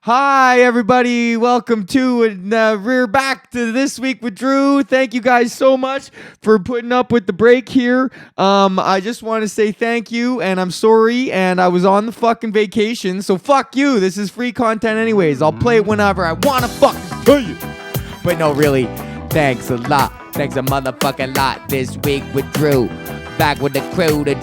Hi, everybody. Welcome to and we're back to This Week with Drew. Thank you guys so much for putting up with the break here. I just want to say thank you, and I'm sorry, and I was on the fucking vacation, so fuck you. This is free content anyways. I'll play it whenever I want to fucking tell you. But no, really, thanks a lot. Thanks a motherfucking lot. This Week with Drew. Back with the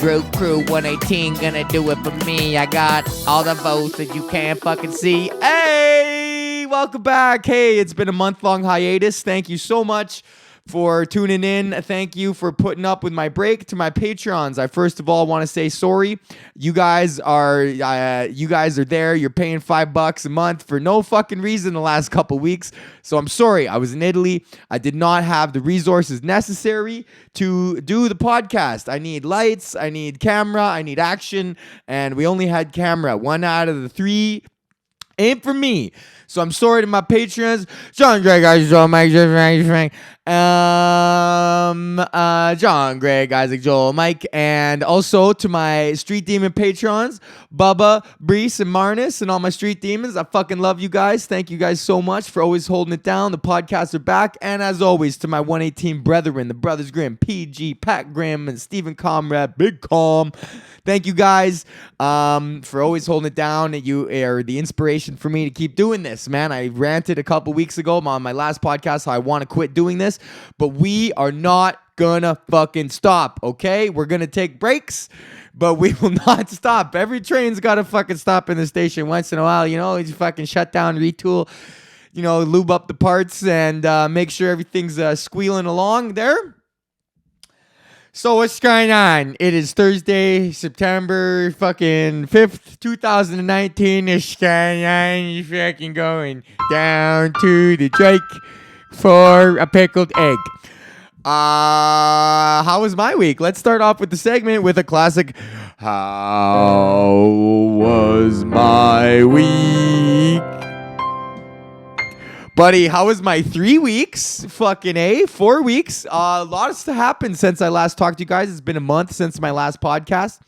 Drew Crew 118, gonna do it for me. I got all the votes that you can't fucking see. Hey, welcome back. Hey, it's been a month-long hiatus. Thank you so much for tuning in. Thank you for putting up with my break. To my Patreons, I first of all want to say sorry. You guys are there. You're paying $5 a month for no fucking reason the last couple weeks. So I'm sorry. I was in Italy. I did not have the resources necessary to do the podcast. I need lights. I need camera. I need action. And we only had camera. 1 out of the 3 ain't for me. So I'm sorry to my patrons. John Greg, Joel, Mike, Frank, John, Greg, Isaac, Joel, Mike, and also to my Street Demon patrons, Bubba, Brees, and Marnus, and all my Street Demons. I fucking love you guys. Thank you guys so much for always holding it down. The podcasts are back. And as always, to my 118 brethren, the Brothers Grimm, PG, Pat Grimm, and Stephen Comrade, Big Com. Thank you guys for always holding it down. You are the inspiration for me to keep doing this, man. I ranted a couple weeks ago on my last podcast how I want to quit doing this, but we are not gonna fucking stop, okay? We're gonna take breaks, but we will not stop. Every train's gotta fucking stop in the station once in a while, you know? You fucking shut down, retool, you know, lube up the parts and make sure everything's squealing along there. So what's going on? It is Thursday, September fucking 5th, 2019. It's going on. You fucking going down to the Drake for a pickled egg. How was my week? Let's start off with the segment with a classic. How was my week? Buddy, how was my 3 weeks? Fucking A, 4 weeks. A lot has happened since I last talked to you guys. It's been a month since my last podcast.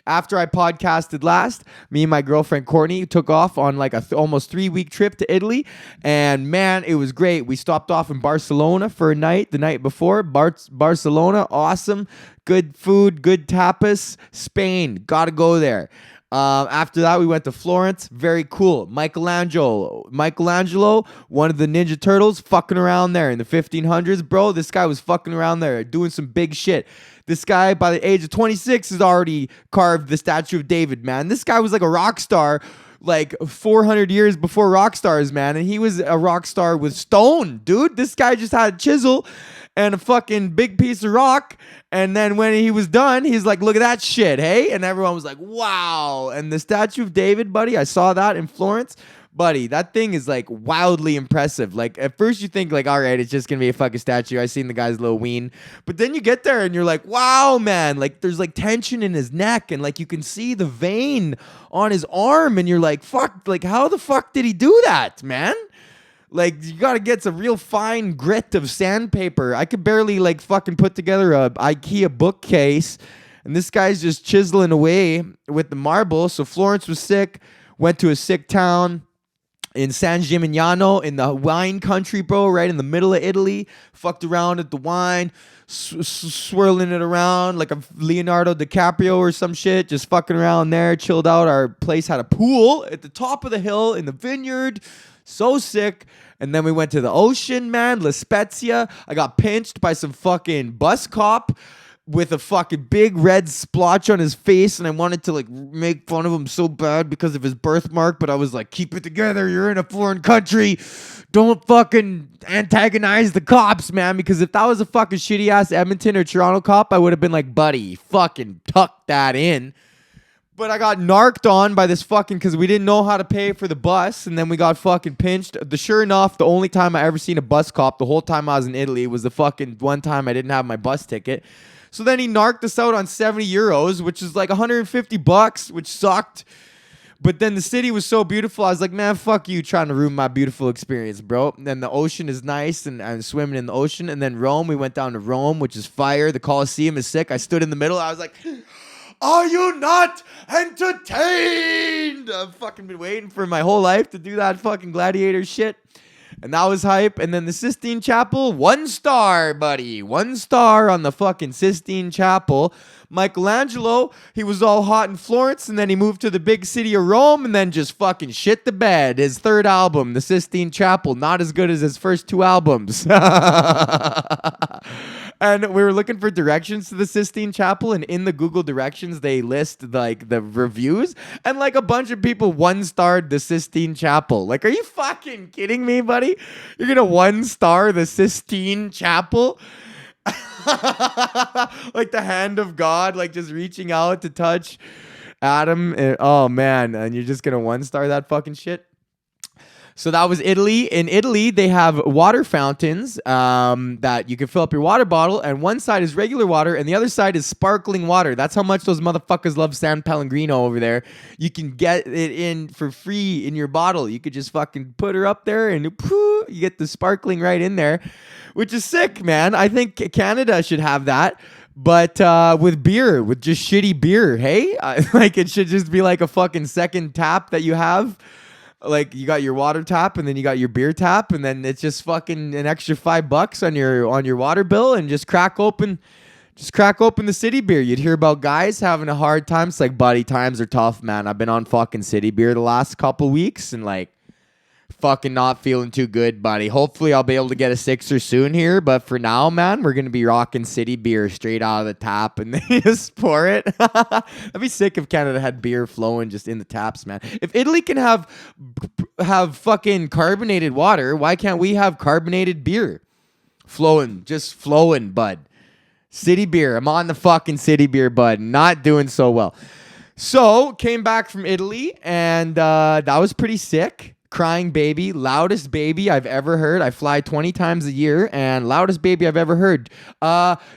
After I podcasted last, me and my girlfriend Courtney took off on like a almost 3-week trip to Italy. And man, it was great. We stopped off in Barcelona for a night the night before. Barcelona, awesome. Good food, good tapas. Spain, gotta go there. After that, we went to Florence. Very cool. Michelangelo, one of the Ninja Turtles, fucking around there in the 1500s. Bro, this guy was fucking around there doing some big shit. This guy, by the age of 26, has already carved the Statue of David, man. This guy was like a rock star like 400 years before rock stars, man. And he was a rock star with stone, dude. This guy just had a chisel and a fucking big piece of rock. And then when he was done, he's like, look at that shit, hey? And everyone was like, wow. And the Statue of David, buddy, I saw that in Florence. Buddy, that thing is like wildly impressive. Like at first you think like, all right, it's just gonna be a fucking statue. I seen the guy's little ween. But then you get there and you're like, wow, man. Like there's like tension in his neck and like you can see the vein on his arm and you're like, fuck, like how the fuck did he do that, man? Like, you gotta get some real fine grit of sandpaper. I could barely, like, fucking put together a IKEA bookcase. And this guy's just chiseling away with the marble. So Florence was sick. Went to a sick town in San Gimignano in the wine country, bro. Right in the middle of Italy. Fucked around at the wine. Swirling it around like a Leonardo DiCaprio or some shit. Just fucking around there. Chilled out. Our place had a pool at the top of the hill in the vineyard. So sick. And then we went to the ocean, man. La Spezia. I got pinched by some fucking bus cop with a fucking big red splotch on his face. And I wanted to like make fun of him so bad because of his birthmark. But I was like, keep it together. You're in a foreign country. Don't fucking antagonize the cops, man. Because if that was a fucking shitty ass Edmonton or Toronto cop, I would have been like, buddy, fucking tuck that in. But I got narked on by this fucking, because we didn't know how to pay for the bus, and then we got fucking pinched. Sure enough, the only time I ever seen a bus cop the whole time I was in Italy was the fucking one time I didn't have my bus ticket. So then he narked us out on 70 euros, which is like $150, which sucked. But then the city was so beautiful, I was like, man, fuck you trying to ruin my beautiful experience, bro. And then the ocean is nice, and I'm swimming in the ocean. And then Rome, we went down to Rome, which is fire. The Colosseum is sick. I stood in the middle. I was like... Are you not entertained? I've fucking been waiting for my whole life to do that fucking gladiator shit. And that was hype. And then the Sistine Chapel, 1 star, buddy. 1 star on the fucking Sistine Chapel. Michelangelo, he was all hot in Florence, and then he moved to the big city of Rome, and then just fucking shit the bed. His 3rd album, the Sistine Chapel, not as good as his first 2 albums. And we were looking for directions to the Sistine Chapel, and in the Google directions, they list like the reviews, and like a bunch of people 1-starred the Sistine Chapel. Like, are you fucking kidding me, buddy? You're gonna 1-star the Sistine Chapel? Like the hand of God, like just reaching out to touch Adam. Oh man, and you're just gonna 1-star that fucking shit? So that was Italy. In Italy, they have water fountains that you can fill up your water bottle, and one side is regular water, and the other side is sparkling water. That's how much those motherfuckers love San Pellegrino over there. You can get it in for free in your bottle. You could just fucking put her up there, and you get the sparkling right in there, which is sick, man. I think Canada should have that. But with beer, with just shitty beer, hey? Like, it should just be like a fucking second tap that you have. Like, you got your water tap, and then you got your beer tap, and then it's just fucking an extra $5 on your water bill, and just crack open the city beer. You'd hear about guys having a hard time. It's like, buddy, times are tough, man. I've been on fucking city beer the last couple weeks, and like, fucking not feeling too good, buddy. Hopefully I'll be able to get a 6er soon here, but for now, man, we're gonna be rocking city beer straight out of the tap, and then you just pour it. That'd be sick if Canada had beer flowing just in the taps, man. If Italy can have fucking carbonated water, why can't we have carbonated beer flowing, bud? City beer. I'm on the fucking city beer, bud. Not doing so well. So came back from Italy, and that was pretty sick. Crying baby, loudest baby I've ever heard. I fly 20 times a year, and loudest baby I've ever heard.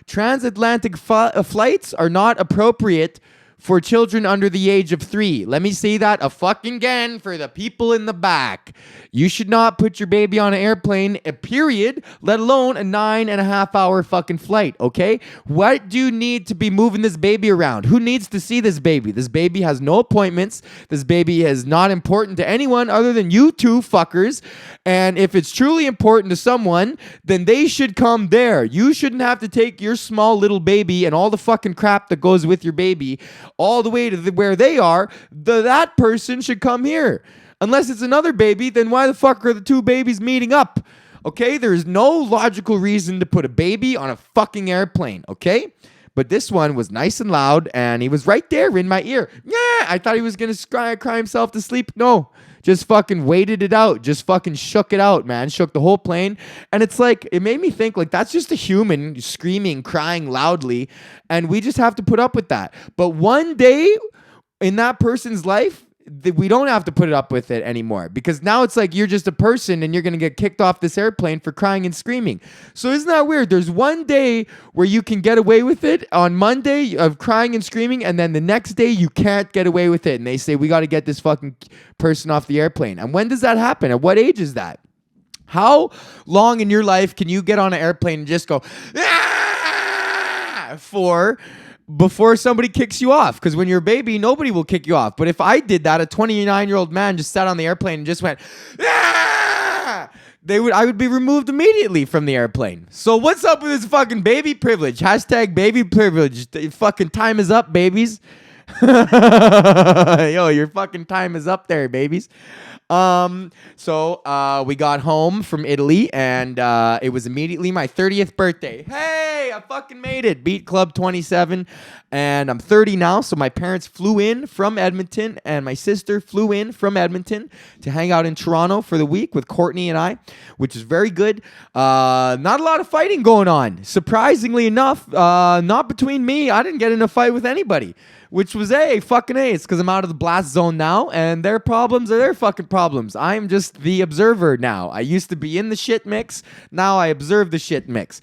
Transatlantic flights are not appropriate for children under the age of 3. Let me say that a fucking again for the people in the back. You should not put your baby on an airplane, period, let alone a 9.5-hour fucking flight, okay? What do you need to be moving this baby around? Who needs to see this baby? This baby has no appointments. This baby is not important to anyone other than you two fuckers. And if it's truly important to someone, then they should come there. You shouldn't have to take your small little baby and all the fucking crap that goes with your baby all the way to where they are. That person should come here. Unless it's another baby, then why the fuck are the two babies meeting up? Okay, there's no logical reason to put a baby on a fucking airplane, okay? But this one was nice and loud, and he was right there in my ear. Yeah, I thought he was going to cry himself to sleep. No, just fucking waited it out. Just fucking shook it out, man. Shook the whole plane. And it's like, it made me think, like, that's just a human screaming, crying loudly, and we just have to put up with that. But one day in that person's life, we don't have to put up with it anymore, because now it's like you're just a person and you're going to get kicked off this airplane for crying and screaming. So isn't that weird? There's one day where you can get away with it on Monday of crying and screaming, and then the next day you can't get away with it. And they say, we got to get this fucking person off the airplane. And when does that happen? At what age is that? How long in your life can you get on an airplane and just go, before somebody kicks you off? Because when you're a baby, nobody will kick you off. But if I did that, a 29-year-old man just sat on the airplane and just went, I would be removed immediately from the airplane. So what's up with this fucking baby privilege? Hashtag baby privilege. Fucking time is up, babies. Yo, your fucking time is up there, babies. So we got home from Italy, and it was immediately my 30th birthday. Hey, I fucking made it. Beat Club 27, and I'm 30 now. So my parents flew in from Edmonton, and my sister flew in from Edmonton to hang out in Toronto for the week with Courtney and I, which is very good. Not a lot of fighting going on. Surprisingly enough, not between me. I didn't get in a fight with anybody. Which was fucking A. It's because I'm out of the blast zone now, and their problems are their fucking problems. I'm just the observer now. I used to be in the shit mix. Now I observe the shit mix.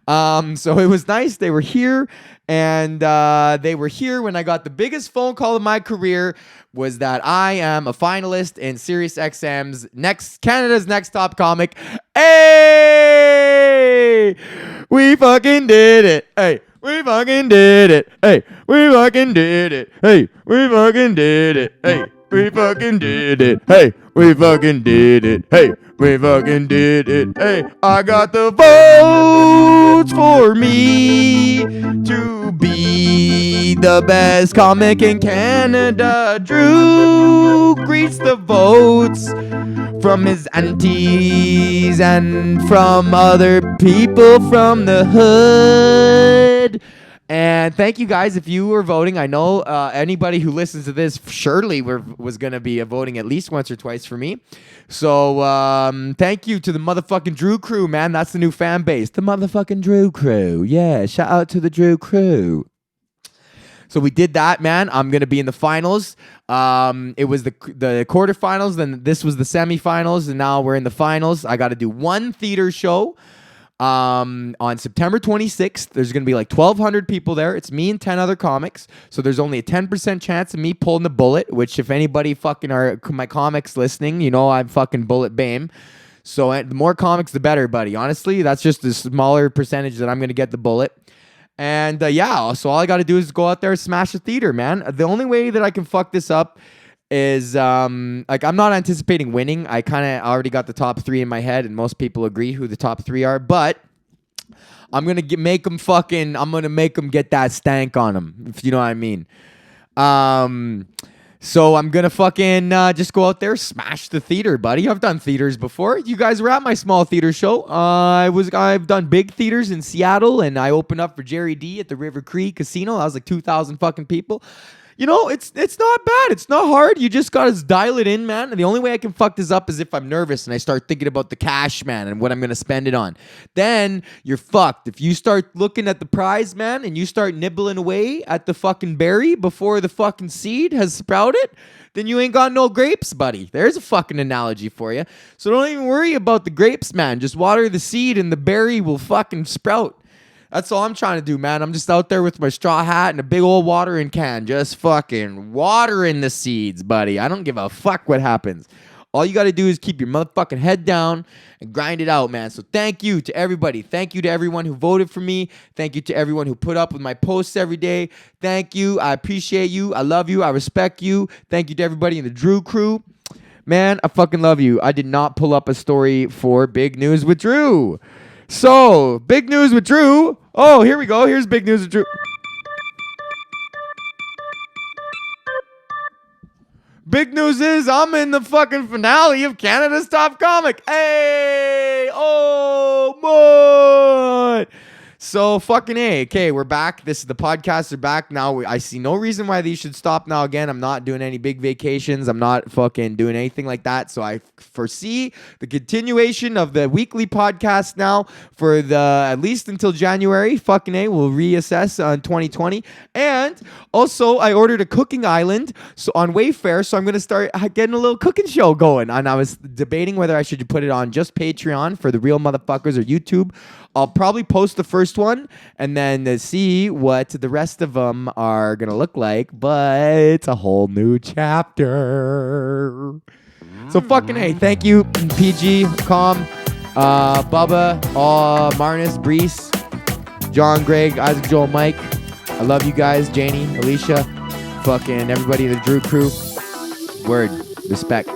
So it was nice. They were here, and they were here when I got the biggest phone call of my career, was that I am a finalist in SiriusXM's Canada's Next Top Comic. Hey! Hey, we fucking did it. Hey, we fucking did it. Hey, we fucking did it. Hey, we fucking did it. Hey, we fucking did it. Hey, we fucking did it. Hey, we fucking did it. Hey, I got the votes for me to be the best comic in Canada. Drew greets the votes from his aunties and from other people from the hood. And thank you guys if you were voting. I know anybody who listens to this surely was going to be voting at least once or twice for me. So thank you to the motherfucking Drew crew, man. That's the new fan base. The motherfucking Drew crew. Yeah, shout out to the Drew crew. So we did that, man. I'm going to be in the finals. It was the quarterfinals, then this was the semifinals, and now we're in the finals. I got to do one theater show on September 26th. There's going to be like 1,200 people there. It's me and 10 other comics. So there's only a 10% chance of me pulling the bullet, which if anybody fucking are my comics listening, you know I'm fucking bullet Behm. So the more comics, the better, buddy. Honestly, that's just a smaller percentage that I'm going to get the bullet. And yeah, so all I got to do is go out there and smash the theater, man. The only way that I can fuck this up is like I'm not anticipating winning. I kind of already got the top 3 in my head, and most people agree who the top 3 are. But I'm gonna make them get that stank on them, if you know what I mean. So I'm gonna fucking just go out there, smash the theater, buddy. I've done theaters before. You guys were at my small theater show. I've done big theaters in Seattle, and I opened up for Jerry D at the River Cree Casino. That was like 2,000 fucking people. You know, it's not bad. It's not hard. You just gotta dial it in, man. And the only way I can fuck this up is if I'm nervous and I start thinking about the cash, man, and what I'm gonna spend it on. Then you're fucked. If you start looking at the prize, man, and you start nibbling away at the fucking berry before the fucking seed has sprouted, then you ain't got no grapes, buddy. There's a fucking analogy for you. So don't even worry about the grapes, man. Just water the seed and the berry will fucking sprout. That's all I'm trying to do, man. I'm just out there with my straw hat and a big old watering can, just fucking watering the seeds, buddy. I don't give a fuck what happens. All you got to do is keep your motherfucking head down and grind it out, man. So thank you to everybody. Thank you to everyone who voted for me. Thank you to everyone who put up with my posts every day. Thank you. I appreciate you. I love you. I respect you. Thank you to everybody in the Drew crew. Man, I fucking love you. I did not pull up a story for Big News with Drew. So, Big News with Drew. Oh, here we go. Here's Big News with Drew. Big news is I'm in the fucking finale of Canada's Top Comic. Hey! Oh, boy! So, fucking A. Okay, we're back. The podcasts are back now. I see no reason why these should stop now. Again, I'm not doing any big vacations. I'm not fucking doing anything like that. So, I foresee the continuation of the weekly podcast now for at least until January. Fucking A. We'll reassess on 2020. And also, I ordered a cooking island on Wayfair. So, I'm going to start getting a little cooking show going. And I was debating whether I should put it on just Patreon for the real motherfuckers or YouTube. I'll probably post the first one and then see what the rest of them are going to look like. But it's a whole new chapter. So fucking hey, thank you, PG, Com, Bubba, Marnus, Brees, John, Greg, Isaac, Joel, Mike. I love you guys, Janie, Alicia, fucking everybody in the Drew crew. Word, respect.